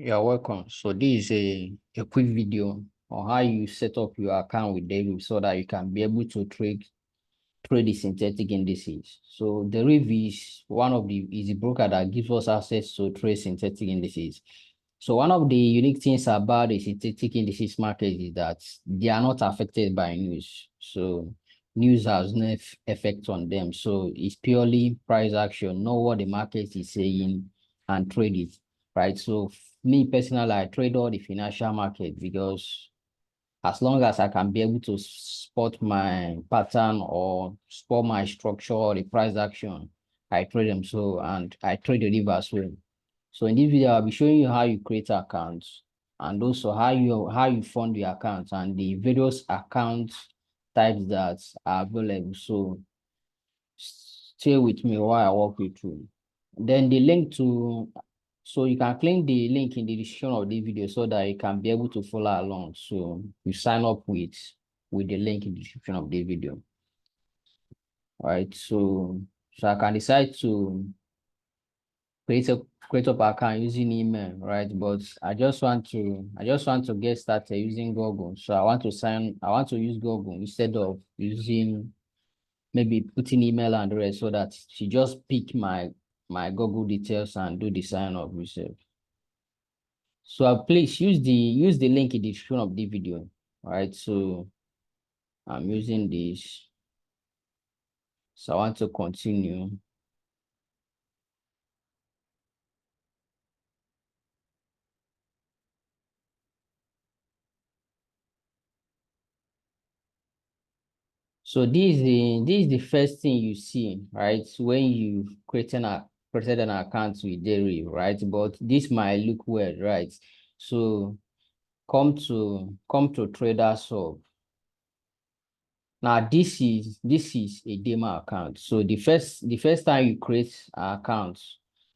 You're welcome. So this is a quick video on how you set up your account with Deriv so that you can be able to trade the synthetic indices. So Deriv is one of the broker that gives us access to trade synthetic indices. So one of the unique things about the synthetic indices market is that they are not affected by news. So news has no effect on them. So it's purely price action, know what the market is saying and trade it, right? So me personally, I trade all the financial market because as long as I can be able to spot my pattern or spot my structure or the price action, I trade them. So, and I trade the river as well. So in this video, I'll be showing you how you create accounts and also how you fund your accounts and the various account types that are available. So stay with me while I walk you through. Then the link to, so you can click the link in the description of the video so that you can be able to follow along. So you sign up with the link in the description of the video. All right, so I can decide to create up account using email, right? But I just want to get started using Google. So I want to use Google instead of using maybe putting email and the rest so that she just pick my Google details and do the sign up yourself. So please use the link in the description of the video. All right, so I'm using this. So I want to continue. So this is the first thing you see, right? When you created an account with Deriv, right? But this might look weird, right? So come to Traders Hub. Now this is a demo account. So the first time you create an account,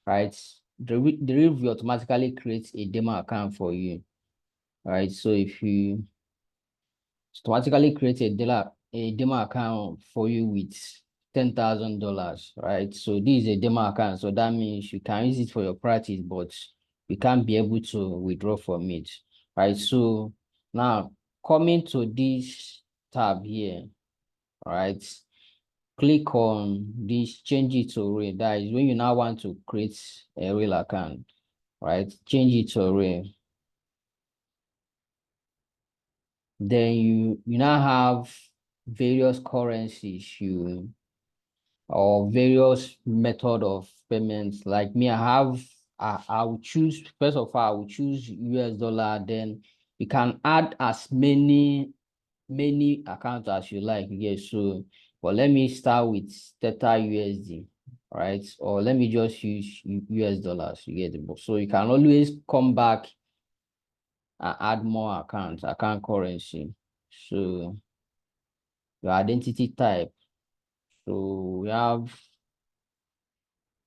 right? Deriv will automatically creates a demo account for you, right? So if you automatically create a demo account for you with $10,000, right? So this is a demo account, so that means you can use it for your practice, but you can't be able to withdraw from it, right? So now coming to this tab here, right? Click on this, change it to real. That is when you now want to create a real account, right? Change it to real. Then you now have various currencies or various method of payments. Like me, I will choose, first of all, I will choose US dollar. Then you can add as many accounts as you like. Yes, so but let me start with Theta USD, right? Or let me just use US dollars. You get it. So you can always come back and add more accounts, account currency. So your identity type. So we have,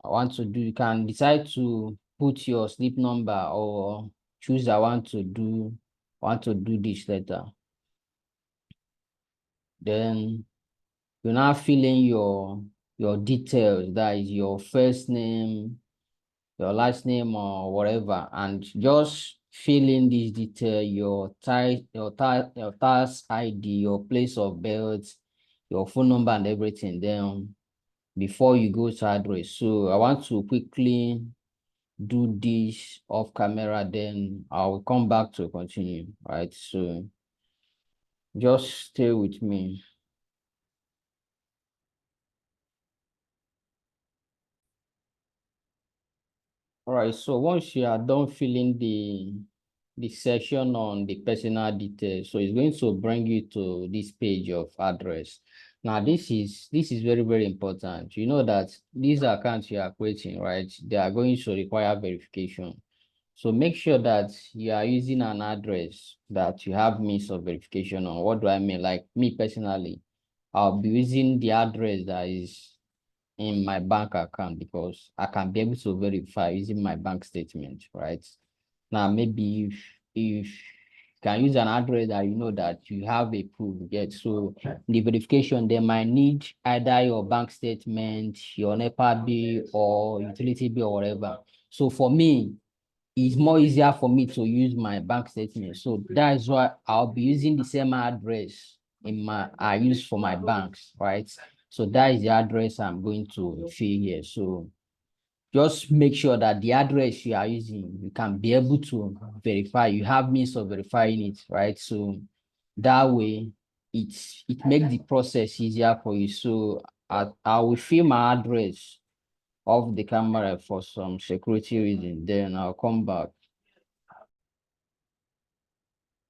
you can decide to put your sleep number or choose I want to do this letter. Then you now fill in your details, that is your first name, your last name or whatever, and just fill in this detail, your tax ID, your place of birth, your phone number and everything. Then before you go to address. So I want to quickly do this off camera, then I'll come back to continue, right? So just stay with me. All right, so once you are done filling the section on the personal details, so it's going to bring you to this page of address. Now this is very, very important. You know that these accounts you are creating, right? They are going to require verification. So make sure that you are using an address that you have means of verification on. What do I mean? Like me personally, I'll be using the address that is in my bank account because I can be able to verify using my bank statement, right? Now, maybe if you can use an address that you know that you have a proof, get so the verification, they might need either your bank statement, your NEPA bill, or utility bill, or whatever. So for me, it's more easier for me to use my bank statement. So that is why I'll be using the same address I use for my banks, right? So that is the address I'm going to fill here. So just make sure that the address you are using, you can be able to verify. You have means of verifying it, right? So that way, it makes the process easier for you. So I will fill my address off the camera for some security reason. Then I'll come back.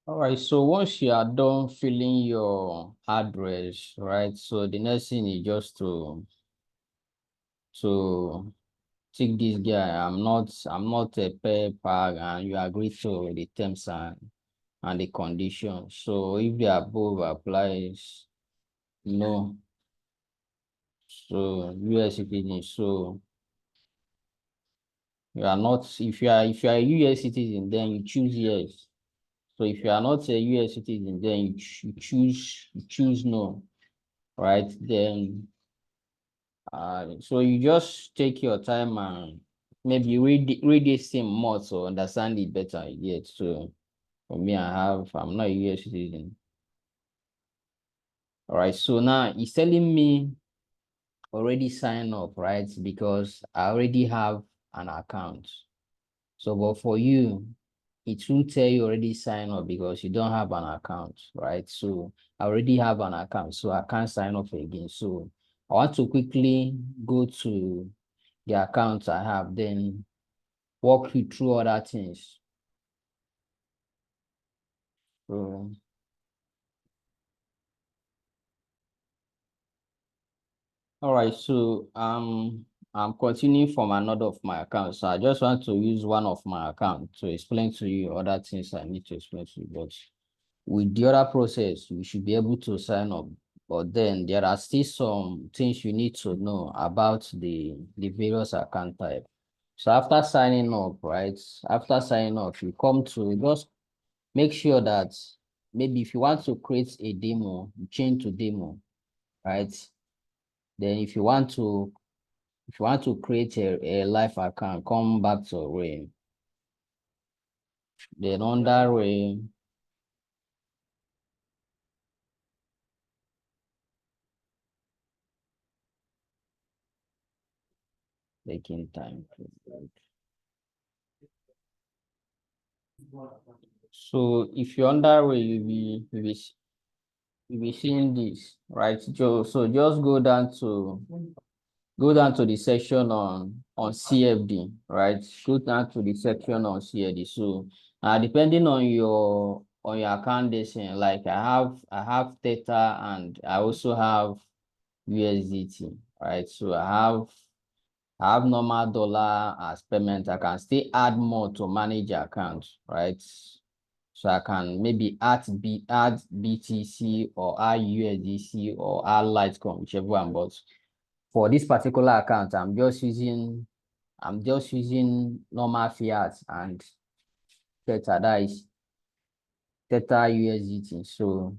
All right, so once you are done filling your address, right? So the next thing is just to take this guy. I'm not a pay pag, and you agree to the terms and the conditions. So if the above applies, no. So US citizen. So you are not, if you are a US citizen, then you choose yes. So if you are not a US citizen, then you choose no, right? Then so you just take your time and maybe read this thing more to understand it better yet. So for me, I'm not a US citizen. All right, so now it's telling me already sign up, right? Because I already have an account. So, but for you, it won't tell you already sign up because you don't have an account, right? So I already have an account, so I can't sign up again. So I want to quickly go to the account I have, then walk you through other things. So, all right, so I'm continuing from another of my accounts. So I just want to use one of my accounts to explain to you other things I need to explain to you. But with the other process, you should be able to sign up. But then there are still some things you need to know about the various account type. So after signing up, right? After signing up, you come to just make sure that maybe if you want to create a demo, you change to demo, right? Then if you want to create a live account, come back to Ray. Then under Ray, taking time to load. So if you're under Ray, you'll be seeing this, right? So just go down to the section on CFD, right? Go down to the section on CFD. So depending on your account destination, like I have Theta and I also have USDT, right? So I have normal dollar as payment. I can still add more to manage account, right? So I can maybe add BTC or add USDC or add Litecoin, whichever one. But for this particular account, I'm just using normal fiat and Theta, that is Theta USDT. So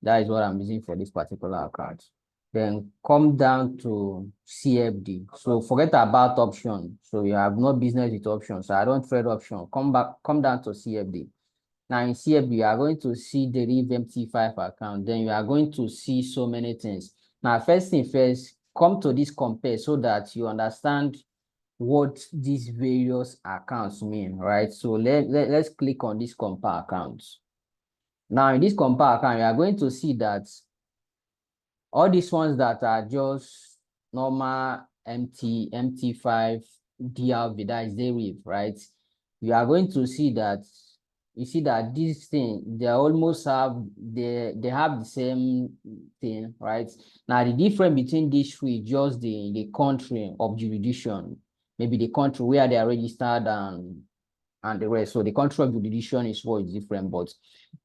that is what I'm using for this particular account. Then come down to CFD. So forget about option. So you have no business with options. So I don't trade option. Come down to CFD. Now in CFD, you are going to see the Deriv MT5 account. Then you are going to see so many things. Now, first thing first, come to this compare so that you understand what these various accounts mean, right? So let's click on this compare accounts. Now in this compare account, you are going to see that all these ones that are just normal MT5 DRV, that is Deriv, right? You are going to see that this thing, they have the same thing, right? Now the difference between these three is just the country of jurisdiction, maybe the country where they are registered and the rest. So the country of jurisdiction is what is different, but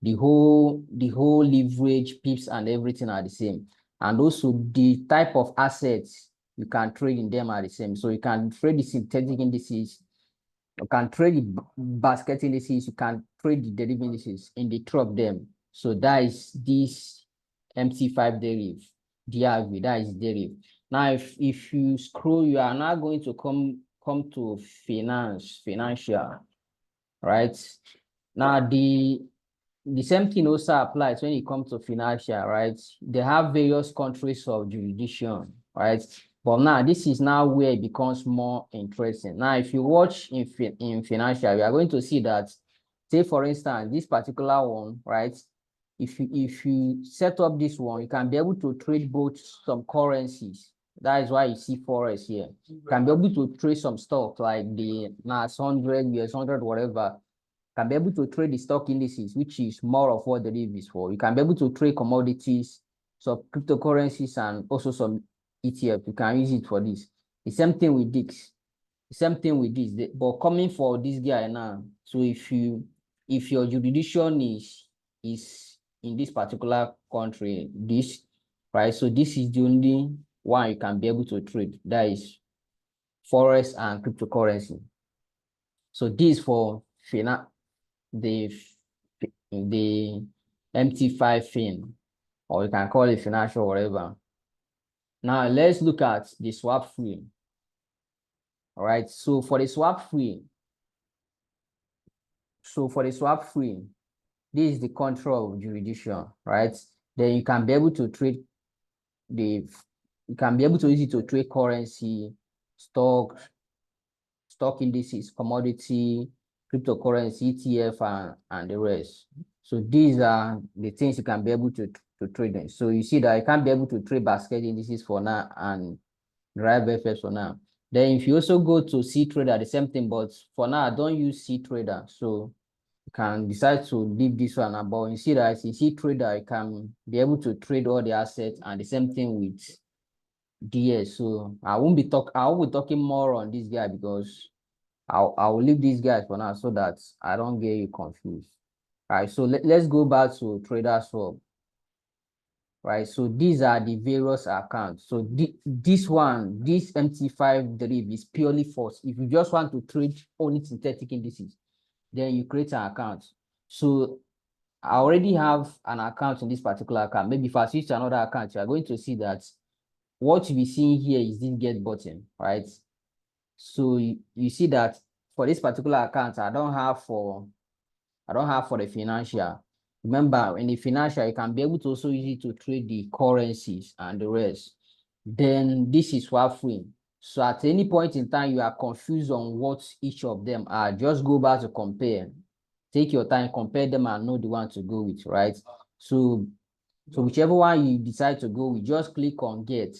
the whole leverage, pips, and everything are the same. And also the type of assets you can trade in them are the same. So you can trade the synthetic indices, you can trade the basket indices, you can trade the Deriv indices in the two of them. So that is this MT5 Deriv, DRV, that is Deriv. Now, if you scroll, you are now going to come come to financial, right? Now the same thing also applies when it comes to financial, right? They have various countries of jurisdiction, right? But now this is now where it becomes more interesting. Now, if you watch in financial, you are going to see that, say for instance, this particular one, right? If you set up this one, you can be able to trade both some currencies. That is why you see Forex here. You can be able to trade some stocks like the NAS 100, US 100, whatever. Can be able to trade the stock indices, which is more of what Deriv is for. You can be able to trade commodities, some cryptocurrencies, and also some ETF. You can use it for this. The same thing with this. The same thing with this. But coming for this guy now, so if your jurisdiction is in this particular country, this, right? So this is the only one you can be able to trade. That is Forex and cryptocurrency. So this for the the MT5 fin, or you can call it financial, whatever. Now let's look at the swap free. All right. So for the swap free, this is the control of jurisdiction, right? Then you can be able to trade you can be able to use it to trade currency, stock indices, commodity, cryptocurrency, ETF, and the rest. So these are the things you can be able to trade in. So you see that you can't be able to trade basket indices for now and Deriv FX for now. Then if you also go to C trader, the same thing, but for now, I don't use C trader. So you can decide to leave this one. But you see that in C trader, you can be able to trade all the assets, and the same thing with DS. So I will be talking more on this guy because I'll leave these guys for now so that I don't get you confused. All right, so let's go back to Trader Swap. Right, so these are the various accounts. So this MT5 Deriv is purely false. If you just want to trade only synthetic indices, then you create an account. So I already have an account in this particular account. Maybe if I switch to another account, you are going to see that what you be seeing here is this get button, right? So you see that for this particular account, I don't have for the financial. Remember, in the financial, you can be able to also use it to trade the currencies and the rest. Then this is swap free. So at any point in time, you are confused on what each of them are, just go back to compare. Take your time, compare them, and know the one to go with, right? So whichever one you decide to go with, just click on get.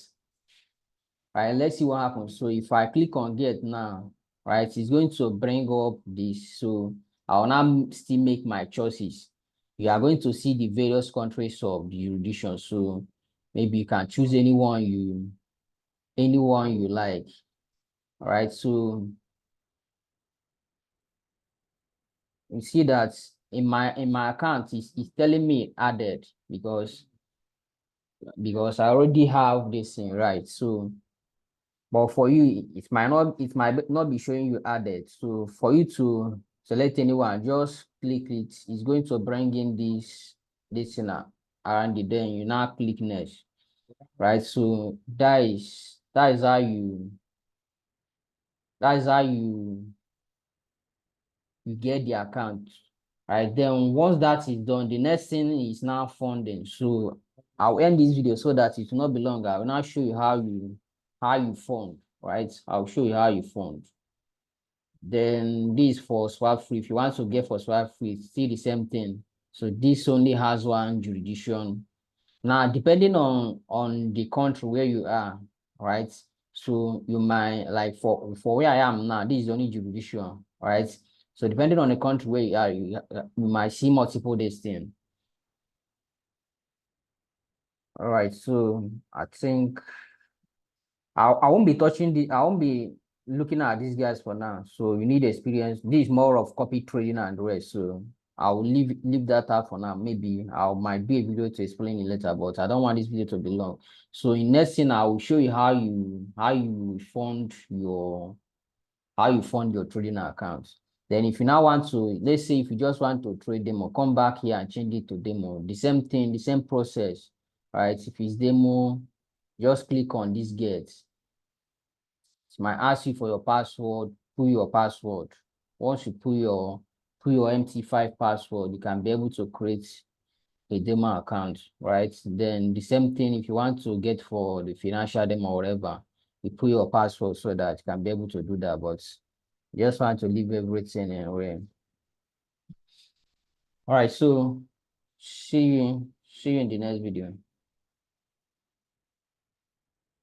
Right, let's see what happens. So if I click on get now, right, it's going to bring up this. So I'll now still make my choices. You are going to see the various countries of the jurisdiction. So maybe you can choose anyone you like. All right, so you see that in my account it's telling me added because I already have this thing, right? So but for you, it might not be showing you added. So for you to select anyone, just click it. It's going to bring in this thing around it. Then you now click next, right? So that is how you get the account, right? Then once that is done, the next thing is now funding. So I'll end this video so that it will not be long. I will now show you how you fund, right? I'll show you how you fund. Then this for swap free. If you want to get for swap free, it's still the same thing. So this only has one jurisdiction. Now, depending on the country where you are, right? So you might like for where I am now, this is the only jurisdiction, right? So depending on the country where you are, you might see multiple this thing. All right, so I think I won't be touching I won't be looking at these guys for now. So you need experience. This is more of copy trading and the rest. So I'll leave that out for now. Maybe I might do a video to explain it later, but I don't want this video to be long. So in next thing, I will show you how you fund your trading account. Then if you now want to, let's say if you just want to trade demo, come back here and change it to demo. The same thing, the same process, right? If it's demo, just click on this get. It might ask you for your password, put your password. Once you put your MT5 password, you can be able to create a demo account, right? Then the same thing if you want to get for the financial demo or whatever, you put your password so that you can be able to do that. But just want to leave everything in way. All right, so see you in the next video.